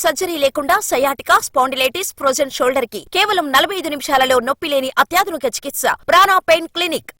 Surgery లేకుండా sciatica, spondylitis, frozen shoulder కి కేవలం 45 నిమిషాలలో నొప్పి లేని అత్యాధునిక చికిత్స ప్రాణ పెయిన్ క్లినిక్.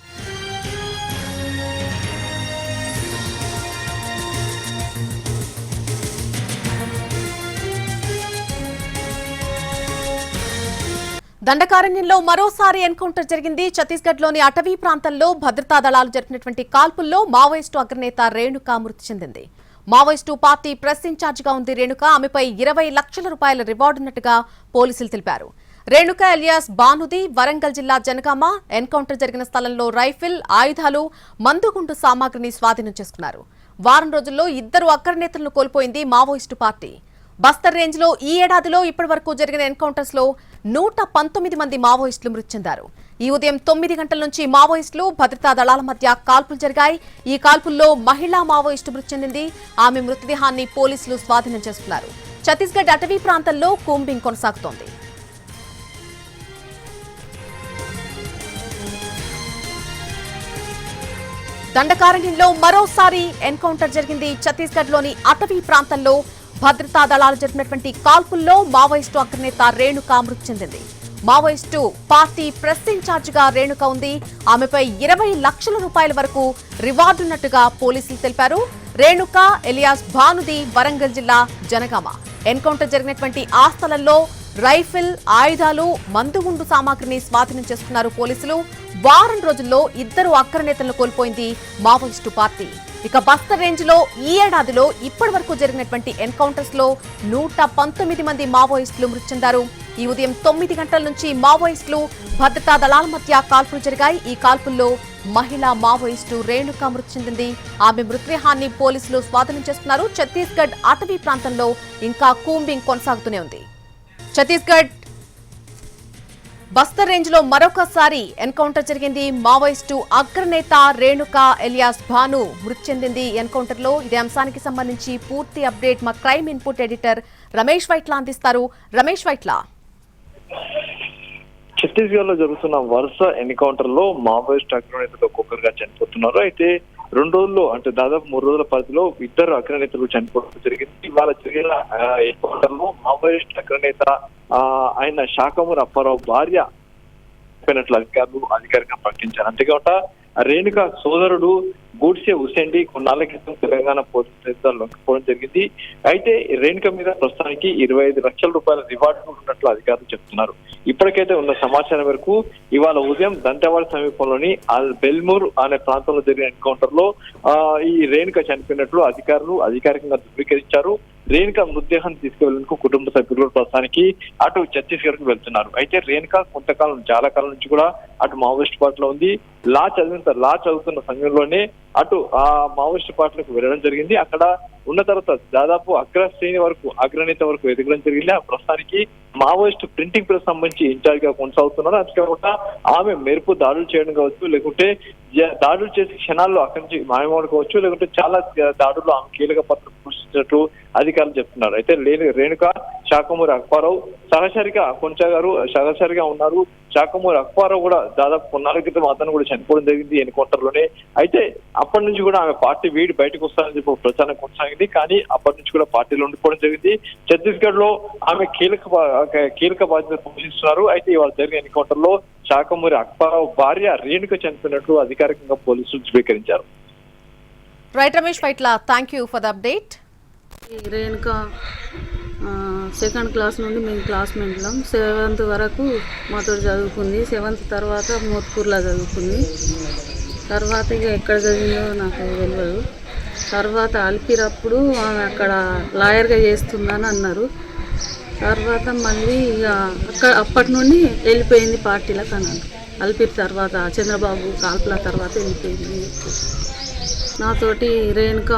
దండకారణ్యంలో మరోసారి ఎన్కౌంటర్ జరిగింది. ఛత్తీస్గఢ్లోని అటవీ ప్రాంతంలో భద్రతా దళాలు జరిపినటువంటి కాల్పుల్లో మావోయిస్టు అగ్రనేత రేణుక మృతి చెందింది. మావోయిస్టు పార్టీ ప్రెస్ ఇన్ఛార్జిగా ఉంది రేణుక. ఆమెపై 20 లక్షల రూపాయల రివార్డు ఉన్నట్టుగా పోలీసులు తెలిపారు. రేణుక ఎలియాస్ భానుది వరంగల్ జిల్లా జనగామ. ఎన్కౌంటర్ జరిగిన స్థలంలో రైఫిల్, ఆయుధాలు, మందుగుండు సామాగ్రిని స్వాధీనం చేసుకున్నారు. వారం రోజుల్లో 2 అగ్రనేతలను కోల్పోయింది మావోయిస్టు పార్టీ. బస్తర్ రేంజ్ లో ఈ ఏడాదిలో ఇప్పటి వరకు జరిగిన ఎన్కౌంటర్స్ లో 119 మంది మావోయిస్టులు మృతి చెందారు. ఈ ఉదయం 9 గంటల నుంచి మావోయిస్టులు, భద్రతా దళాల మధ్య కాల్పులు జరిగాయి. ఈ కాల్పుల్లో మహిళా మావోయిస్టు మృతి చెందింది. ఆమె మృతదేహాన్ని పోలీసులు స్వాధీనం చేసుకున్నారు. ఛత్తీస్గఢ్ అటవీ ప్రాంతంలో కూంబింగ్ కొనసాగుతోంది. దండకారణ్యంలో మరోసారి ఎన్కౌంటర్ జరిగింది. ఛత్తీస్గఢ్లోని అటవీ ప్రాంతంలో భద్రతా దళాలు జరిపినటువంటి కాల్పుల్లో మావోయిస్టు అగ్రనేత రేణుక మృతి చెందింది. మావోయిస్టు పార్టీ ప్రెస్ ఇన్ఛార్జిగా రేణుక ఉంది. ఆమెపై 20 లక్షల రూపాయల వరకు రివార్డున్నట్టుగా పోలీసులు తెలిపారు. రేణుక ఎలియాస్ భానుది వరంగల్ జిల్లా జనగామ. ఎన్కౌంటర్ జరిగినటువంటి ఆ స్థలంలో రైఫిల్, ఆయుధాలు, మందుగుండు సామాగ్రిని స్వాధీనం చేసుకున్నారు పోలీసులు. వారం రోజుల్లో 2 అగ్రనేతలను కోల్పోయింది మావోయిస్టు పార్టీ. ఇక బస్తర్ రేంజ్ లో ఈ ఏడాదిలో ఇప్పటి వరకు జరిగినటువంటి ఎన్కౌంటర్స్ లో 119 మంది మావోయిస్టులు మృతి చెందారు. ఈ ఉదయం 9 గంటల నుంచి మావోయిస్టులు, భద్రతా దళాల మధ్య కాల్పులు జరిగాయి. ఈ కాల్పుల్లో మహిళా మావోయిస్టు రేణుక మృతి చెందింది. ఆమె మృతదేహాన్ని పోలీసులు స్వాధీనం చేసుకున్నారు. ఛత్తీస్గఢ్ అటవీ ప్రాంతంలో ఇంకా కూంబింగ్ కొనసాగుతూనే ఉంది. ఛత్తీస్గఢ్ బస్తర్ రేంజ్ లో మరొకసారి ఎన్కౌంటర్ జరిగింది. మావోయిస్టు అగ్రనేత రేణుక ఎలియాస్ భాను మృతి చెందింది ఎన్కౌంటర్ లో. ఇదే అంశానికి సంబంధించి పూర్తి అప్డేట్ మా crime input editor Ramesh Vaitla అందిస్తారు. రమేష్ వైట్ల, ఛత్తీస్గఢ్ లో జరుగుతున్న వరుస ఎన్కౌంటర్ లో మావోయిస్ట్ అగ్రనేతలు ఒక్కొక్కరుగా చనిపోతున్నారు. అయితే 2 రోజుల్లో అంటే దాదాపు 3 రోజుల పరిధిలో 2 అగ్రనేతలు చనిపోవడం జరిగింది. ఇవాళ జరిగిన ఎన్కౌంటర్ లో మావోయిస్ట్ అగ్రనేత ఆయన శాఖమూరి అప్పారావు భార్య పోయినట్లు అధికారులు అధికారికంగా ప్రకటించారు. అంతేకాకుండా రేణుక సోదరుడు గూడ్సే హుసేండి కొన్నాళ్ల క్రితం తెలంగాణ పోలీసులు లొంగిపోవడం జరిగింది. అయితే రేణుక మీద ప్రస్తుతానికి 25 లక్షల రూపాయల రివార్డు ఉన్నట్లు అధికారులు చెప్తున్నారు. ఇప్పటికైతే ఉన్న సమాచారం వరకు ఇవాళ ఉదయం దంతెవాడ సమీపంలోని బెల్మూర్ అనే ప్రాంతంలో జరిగిన ఎన్కౌంటర్ లో ఈ రేణుక చనిపోయినట్లు అధికారులు అధికారికంగా ధృవీకరించారు. రేణుక మృతదేహాన్ని తీసుకువెళ్లేందుకు కుటుంబ సభ్యులు ప్రస్తుతానికి అటు ఛత్తీస్గఢ్ కు వెళ్తున్నారు. అయితే రేణుక కొంతకాలం చాలా కాలం నుంచి కూడా అటు మావోయిస్ట్ పార్టీలో ఉంది. లా చదువుతున్న సమయంలోనే అటు ఆ మావోయిస్ట్ పార్టీలకు వెళ్ళడం జరిగింది. అక్కడ ఉన్న తర్వాత దాదాపు అగ్రనేత వరకు ఎదగడం జరిగింది. ఆ ప్రస్తుతానికి మావోయిస్ట్ ప్రింటింగ్ ప్రెస్ సంబంధించి ఇన్ఛార్జ్ గా కొనసాగుతున్నారు. అంతేకాకుండా ఆమె మెరుపు దాడులు చేయడం కావచ్చు, లేకుంటే దాడులు చేసే క్షణాల్లో అక్కడి నుంచి మాయమవడం కావచ్చు, లేకుంటే చాలా దాడుల్లో ఆమె కీలక పాత్ర పోషించినట్టు అధికారులు చెప్తున్నారు. అయితే రేణుక శాఖమూరి అప్పారావు సహచరిగా ఉన్నారు. శాఖమూరి అప్పారావు కూడా దాదాపు కొన్నాళ్ళ క్రితం అతను కూడా చనిపోవడం జరిగింది ఎన్కౌంటర్ లోనే. అయితే అప్పటి నుంచి కూడా ఆమె పార్టీ వీడి బయటకు వస్తారని చెప్పి ప్రచారం కొనసాగింది. కానీ అప్పటి నుంచి కూడా పార్టీలో ఉండిపోవడం జరిగింది. ఛత్తీస్గఢ్ లో ఆమె కీలక బాధ్యత పోషిస్తున్నారు. అయితే ఇవాళ జరిగిన ఎన్కౌంటర్ లో శాఖమూరి అప్పారావు భార్య రేణుక చనిపోయినట్లు అధికారికంగా పోలీసులు ధృవీకరించారు. Right Ramesh Vaitla, thank you for the update. Renuka 2nd class నుండి మేము క్లాస్మేట్లం. 7th వరకు మాతో చదువుకుంది. 7th తర్వాత మోత్కూర్లో చదువుకుంది. తర్వాత ఇక ఎక్కడ చదివిందో నాకు తెలియదు. తర్వాత అల్పిరప్పుడు ఆమె అక్కడ లాయర్గా చేస్తుందని అన్నారు. తర్వాత మళ్ళీ ఇక అప్పటి నుండి వెళ్ళిపోయింది పార్టీలకు అన్నారు. అల్పిర్ తర్వాత చంద్రబాబు కాల్పుల తర్వాత వెళ్ళిపోయింది. నాతోటి రేణుక